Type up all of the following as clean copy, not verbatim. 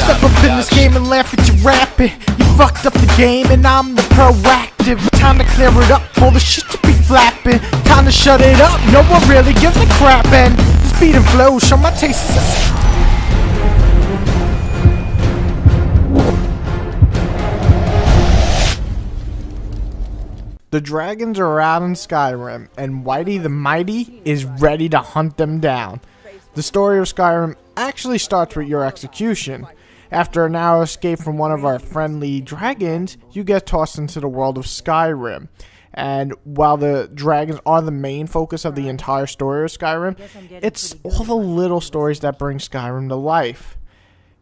Step up in this game and laugh at your rapping. You fucked up the game and I'm the proactive. Time to clear it up, all the shit you be flapping. Time to shut it up, no one really gives a crap. And the speed and flow, show my taste is The dragons are out in Skyrim, and Whity the Mighty is ready to hunt them down. The story of Skyrim actually starts with your execution. After a narrow escape from one of our friendly dragons, you get tossed into the world of Skyrim. And while the dragons are the main focus of the entire story of Skyrim, it's all the little stories that bring Skyrim to life.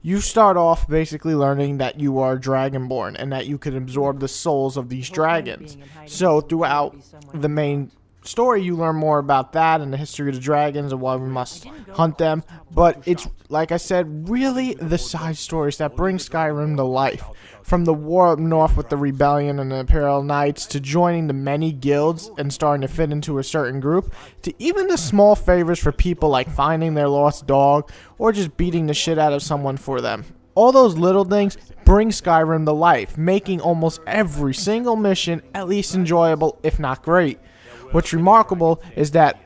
You start off basically learning that you are dragonborn and that you can absorb the souls of these dragons. So throughout the main story, you learn more about that and the history of the dragons and why we must hunt them. But it's, like I said, really the side stories that bring Skyrim to life. From the war up north with the rebellion and the Imperial Knights, to joining the many guilds and starting to fit into a certain group, to even the small favors for people like finding their lost dog or just beating the shit out of someone for them. All those little things bring Skyrim to life, making almost every single mission at least enjoyable, if not great. What's remarkable is that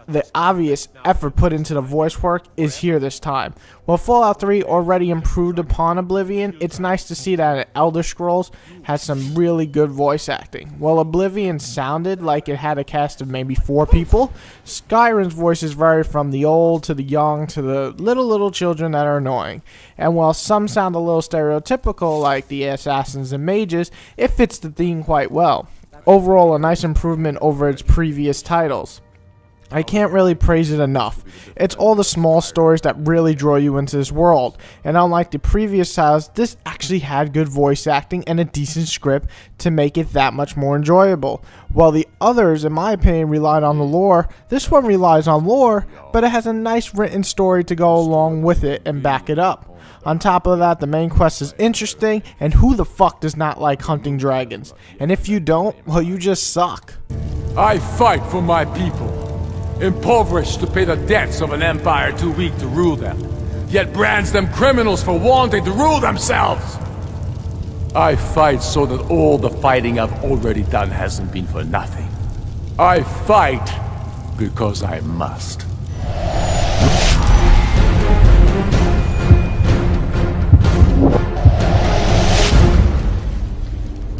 the obvious effort put into the voice work is here this time. While Fallout 3 already improved upon Oblivion, it's nice to see that Elder Scrolls has some really good voice acting. While Oblivion sounded like it had a cast of maybe 4 people, Skyrim's voices vary from the old to the young to the little children that are annoying. And while some sound a little stereotypical like the assassins and mages, it fits the theme quite well. Overall, a nice improvement over its previous titles. I can't really praise it enough. It's all the small stories that really draw you into this world. And unlike the previous titles, this actually had good voice acting and a decent script to make it that much more enjoyable. While the others, in my opinion, relied on the lore, this one relies on lore, but it has a nice written story to go along with it and back it up. On top of that, the main quest is interesting, and who the fuck does not like hunting dragons? And if you don't, well, you just suck. I fight for my people. Impoverished to pay the debts of an empire too weak to rule them, yet brands them criminals for wanting to rule themselves. I fight so that all the fighting I've already done hasn't been for nothing. I fight because I must.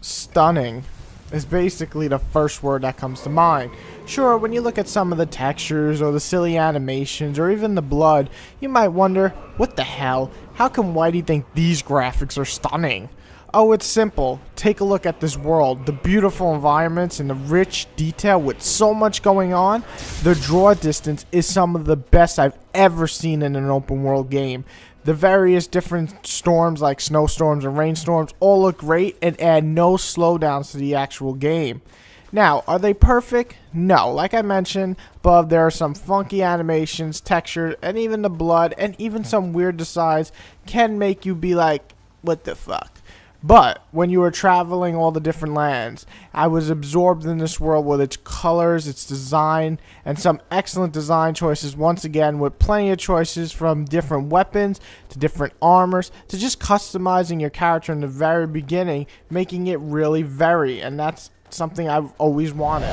Stunning is basically the first word that comes to mind. Sure, when you look at some of the textures or the silly animations or even the blood, you might wonder, what the hell? How can Whitey think these graphics are stunning? Oh, it's simple. Take a look at this world, the beautiful environments and the rich detail with so much going on. The draw distance is some of the best I've ever seen in an open world game. The various different storms like snowstorms and rainstorms all look great and add no slowdowns to the actual game. Now, are they perfect? No. Like I mentioned above, there are some funky animations, textures, and even the blood and even some weird designs can make you be like, what the fuck? But when you are traveling all the different lands, I was absorbed in this world with its colors, its design, and some excellent design choices once again, with plenty of choices from different weapons to different armors to just customizing your character in the very beginning, making it really vary, and that's something I've always wanted.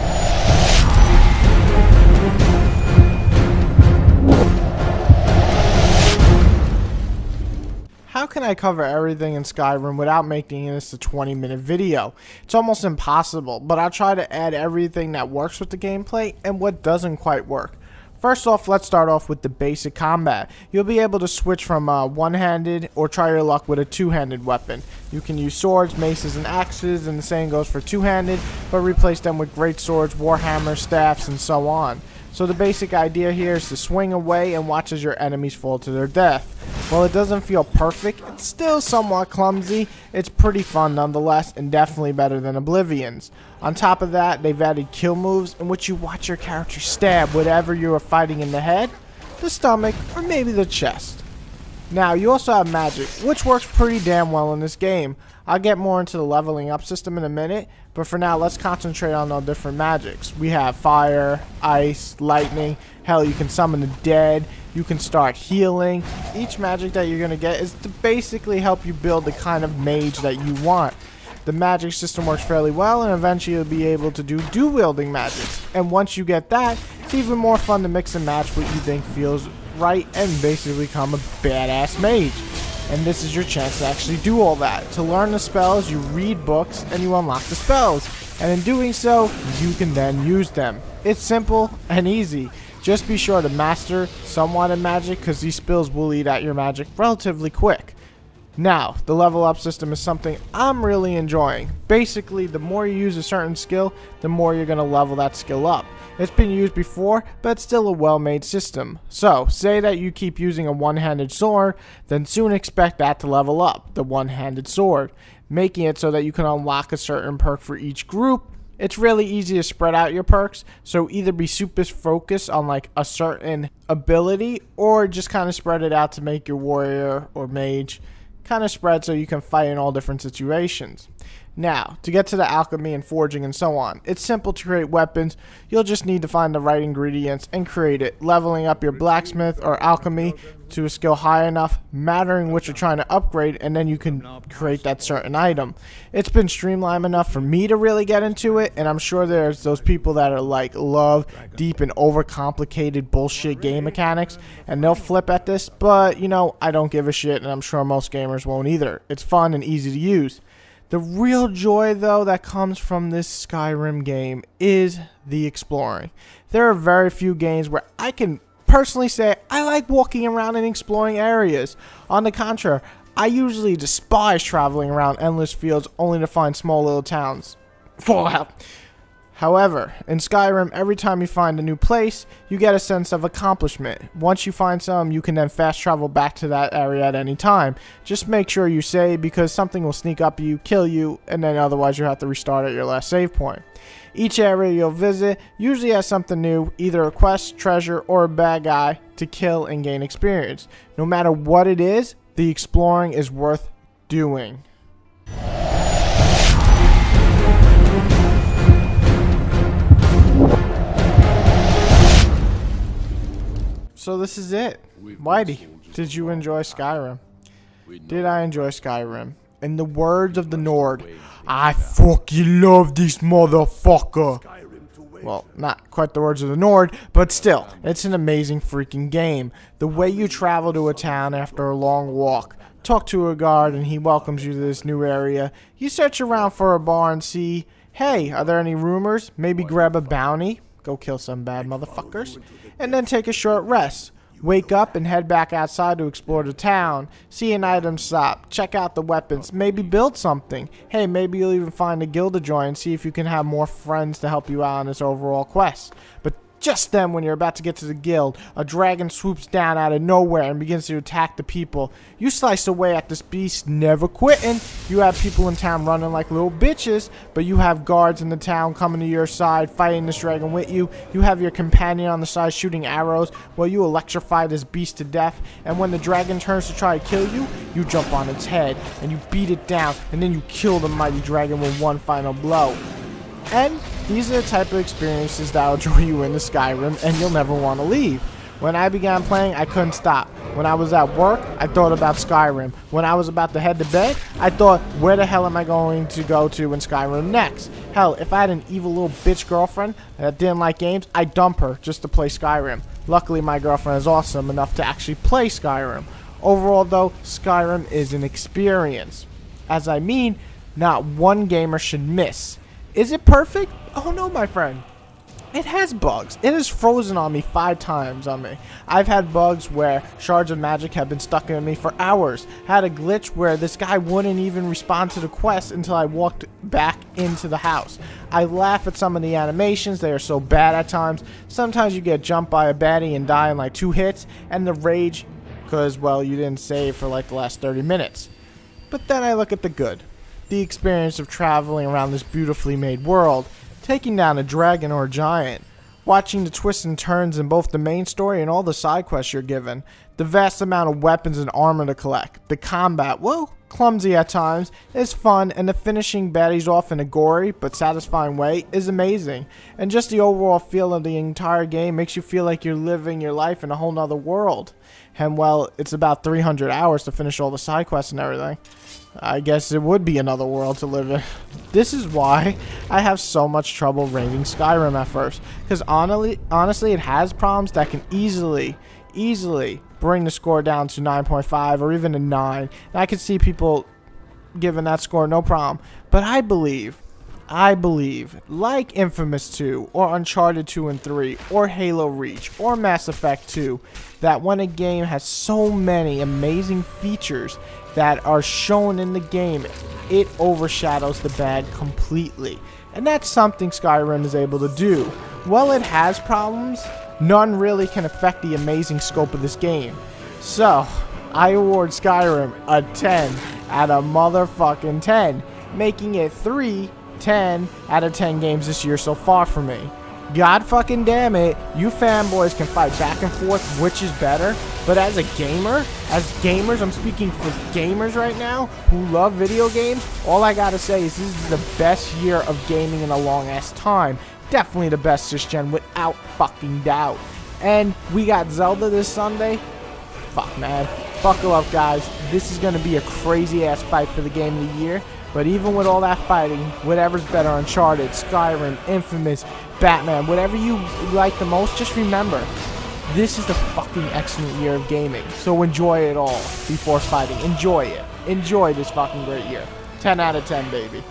How can I cover everything in Skyrim without making this a 20-minute video? It's almost impossible, but I'll try to add everything that works with the gameplay and what doesn't quite work. First off, let's start off with the basic combat. You'll be able to switch from one-handed or try your luck with a two-handed weapon. You can use swords, maces, and axes, and the same goes for two-handed, but replace them with great swords, warhammers, staffs, and so on. So the basic idea here is to swing away and watch as your enemies fall to their death. While it doesn't feel perfect, it's still somewhat clumsy. It's pretty fun nonetheless, and definitely better than Oblivion's. On top of that, they've added kill moves in which you watch your character stab whatever you are fighting in the head, the stomach, or maybe the chest. Now, you also have magic, which works pretty damn well in this game. I'll get more into the leveling up system in a minute, but for now let's concentrate on the different magics. We have fire, ice, lightning, hell you can summon the dead, you can start healing. Each magic that you're going to get is to basically help you build the kind of mage that you want. The magic system works fairly well, and eventually you'll be able to do dual-wielding magics. And once you get that, it's even more fun to mix and match what you think feels right and basically become a badass mage. And this is your chance to actually do all that. To learn the spells, you read books and you unlock the spells. And in doing so, you can then use them. It's simple and easy. Just be sure to master somewhat in magic, because these spells will eat at your magic relatively quick. Now, the level up system is something I'm really enjoying. Basically, the more you use a certain skill, the more you're going to level that skill up. It's been used before, but it's still a well-made system. So, say that you keep using a one-handed sword, then soon expect that to level up, the one-handed sword, making it so that you can unlock a certain perk for each group. It's really easy to spread out your perks, so either be super focused on like a certain ability, or just kind of spread it out to make your warrior or mage kind of spread so you can fight in all different situations. Now, to get to the alchemy and forging and so on, it's simple to create weapons. You'll just need to find the right ingredients and create it, leveling up your blacksmith or alchemy to a skill high enough, mattering what you're trying to upgrade, and then you can create that certain item. It's been streamlined enough for me to really get into it, and I'm sure there's those people that are like love deep and overcomplicated bullshit game mechanics, and they'll flip at this, but you know, I don't give a shit, and I'm sure most gamers won't either. It's fun and easy to use. The real joy, though, that comes from this Skyrim game is the exploring. There are very few games where I can personally say I like walking around and exploring areas. On the contrary, I usually despise traveling around endless fields only to find small little towns. Fallout. However, in Skyrim, every time you find a new place, you get a sense of accomplishment. Once you find some, you can then fast travel back to that area at any time. Just make sure you save, because something will sneak up you, kill you, and then otherwise you have to restart at your last save point. Each area you'll visit usually has something new, either a quest, treasure, or a bad guy to kill and gain experience. No matter what it is, the exploring is worth doing. So this is it. Whitey, did you enjoy Skyrim? Did I enjoy Skyrim? In the words of the Nord, I fucking love this motherfucker. Well, not quite the words of the Nord, but still, it's an amazing freaking game. The way you travel to a town after a long walk, talk to a guard and he welcomes you to this new area, you search around for a bar and see, hey, are there any rumors? Maybe grab a bounty, go kill some bad motherfuckers, and then take a short rest. Wake up and head back outside to explore the town, see an item shop, check out the weapons, maybe build something. Hey, maybe you'll even find a guild to join and see if you can have more friends to help you out on this overall quest. But just then, when you're about to get to the guild, a dragon swoops down out of nowhere and begins to attack the people. You slice away at this beast, never quitting. You have people in town running like little bitches, but you have guards in the town coming to your side, fighting this dragon with you. You have your companion on the side shooting arrows while you electrify this beast to death. And when the dragon turns to try to kill you, you jump on its head and you beat it down, and then you kill the mighty dragon with one final blow. And these are the type of experiences that will draw you into Skyrim, and you'll never want to leave. When I began playing, I couldn't stop. When I was at work, I thought about Skyrim. When I was about to head to bed, I thought, where the hell am I going to go to in Skyrim next? Hell, if I had an evil little bitch girlfriend that didn't like games, I'd dump her just to play Skyrim. Luckily, my girlfriend is awesome enough to actually play Skyrim. Overall, though, Skyrim is an experience. As I mean, not one gamer should miss. Is it perfect? Oh no, my friend. It has bugs. It has frozen on me 5 times on me. I've had bugs where shards of magic have been stuck in me for hours. Had a glitch where this guy wouldn't even respond to the quest until I walked back into the house. I laugh at some of the animations. They are so bad at times. Sometimes you get jumped by a baddie and die in like 2 hits. And the rage because, well, you didn't save for like the last 30 minutes. But then I look at the good. The experience of traveling around this beautifully made world, taking down a dragon or a giant, watching the twists and turns in both the main story and all the side quests you're given. The vast amount of weapons and armor to collect. The combat, whoa, clumsy at times, is fun, and the finishing baddies off in a gory but satisfying way is amazing. And just the overall feel of the entire game makes you feel like you're living your life in a whole nother world. And well, it's about 300 hours to finish all the side quests and everything. I guess it would be another world to live in. This is why I have so much trouble rating Skyrim at first. Because honestly, it has problems that can easily bring the score down to 9.5 or even a 9. And I can see people giving that score no problem. But I believe, like Infamous 2, or Uncharted 2 and 3, or Halo Reach, or Mass Effect 2, that when a game has so many amazing features that are shown in the game, it overshadows the bad completely. And that's something Skyrim is able to do. While it has problems, none really can affect the amazing scope of this game. So, I award Skyrim a 10 out of motherfucking 10, making it 3 10 out of 10 games this year so far for me. God fucking damn it, you fanboys can fight back and forth which is better, but as gamers, I'm speaking for gamers right now who love video games, all I gotta say is this is the best year of gaming in a long ass time. Definitely the best this gen without fucking doubt. And we got Zelda this Sunday. Fuck man, buckle up guys, this is gonna be a crazy ass fight for the game of the year. But even with all that fighting, whatever's better, Uncharted, Skyrim, Infamous, Batman, whatever you like the most, just remember, this is the fucking excellent year of gaming. So enjoy it all before fighting. Enjoy it. Enjoy this fucking great year. 10 out of 10, baby.